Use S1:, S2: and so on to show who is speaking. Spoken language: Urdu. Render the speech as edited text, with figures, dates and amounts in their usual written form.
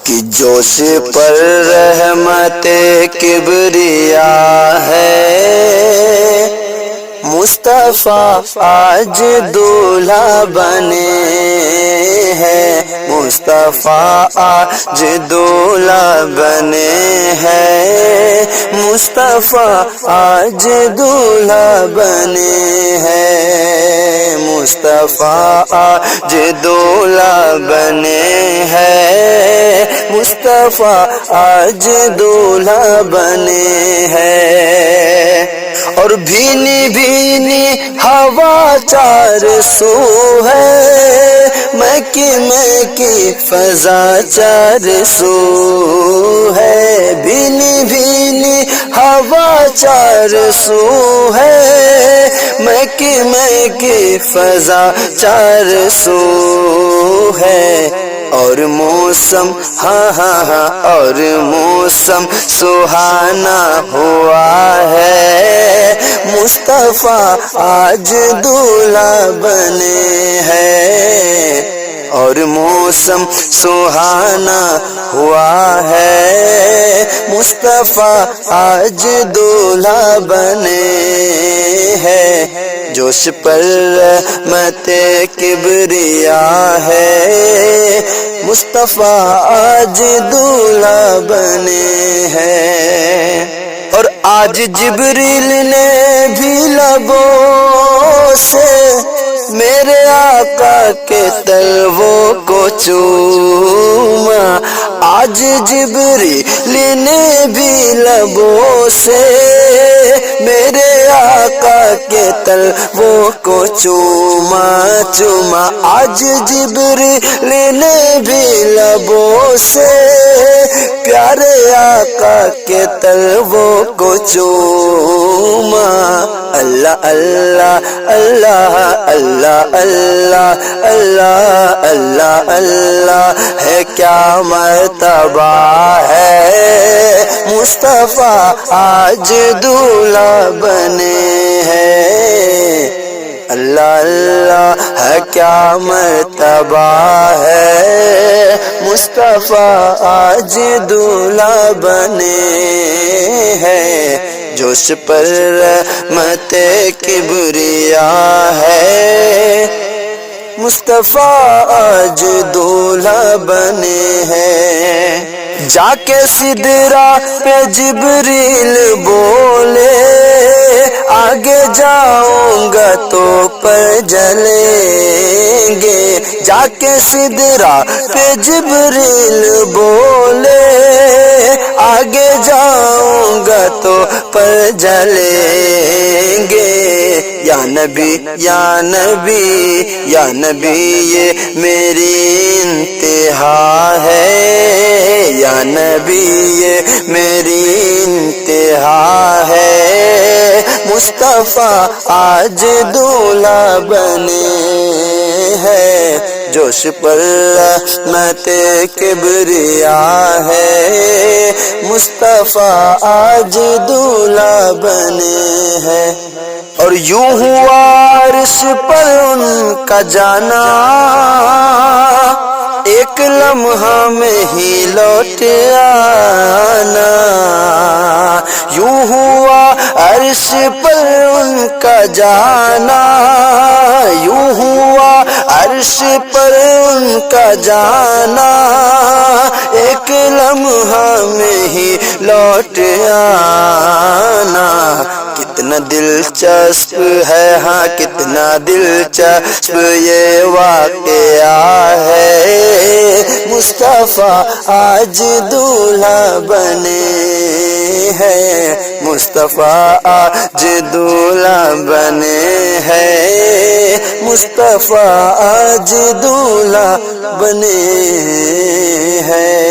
S1: کہ جوش پر رحمت کبریا ہے، مصطفیٰ آج دولہا بنے ہیں، مصطفیٰ آج دولہا بنے ہیں، مصطفیٰ آج دولہا بنے ہیں، مصطفیٰ آج دولہا بنے ہیں، مصطفیٰ آج دولہا بنے ہیں۔ اور بھینی بھینی ہوا چار سو ہے، مکی فضا چار سو ہے، بھینی بھینی ہوا چار سو ہے، مکی فضا چار سو ہے، اور موسم اور موسم سہانا ہوا ہے، مصطفیٰ آج دولہا بنے ہیں، اور موسم سہانا ہوا ہے، مصطفیٰ آج دولہا بنے ہیں۔ جوش پر رحمت کبریا ہے، مصطفیٰ آج دولہا بنے ہیں۔ اور آج جبریل نے بھی لبوں سے میرے آقا کے تلووں کو چوما، آج جبریل نے بھی لبوں سے میرے آقا کے تلووں کو چوما، آج جبریل نے بھی لبوں سے پیارے آقا کے تلووں کو چوما۔ اللہ اللہ اللہ اللہ اللہ اللہ اللہ اللہ ہے کیا مرتبہ ہے، مصطفیٰ آج دولہا بنے ہیں۔ اللہ اللہ ہے کیا مرتبہ ہے، مصطفیٰ آج دولہا بنے ہیں۔ جوش پر رحمت کبریا ہے، مصطفیٰ آج دولہا بنے ہیں۔ جا کے سدرا پہ جبریل بولے، آگے جاؤں گا تو پر جلیں گے، جا کے سدرا پہ جبریل بولے، آگے جاؤں گا تو پر جلیں گے۔ یا نبی یا نبی یا نبی یہ میری انتہا ہے، یا نبی یہ میری انتہا ہے، مصطفیٰ آج دولہا بنے ہیں۔ جوش پر رحمت کبریا ہے، مصطفیٰ آج دولہا بنے ہیں۔ اور یوں ہوا عرش پر ان کا جانا، ایک لمحہ میں ہی لوٹ آنا، یوں ہوا عرش پر ان کا جانا، یوں ہوا عرش پر ان کا جانا، ایک لمحہ میں ہی لوٹ آنا۔ کتنا دلچسپ ہے کتنا دلچسپ یہ واقعہ ہے، مصطفیٰ آج دولہا بنے ہیں، مصطفیٰ آج دولہا بنے ہیں، مصطفیٰ آج دولہا بنے ہیں۔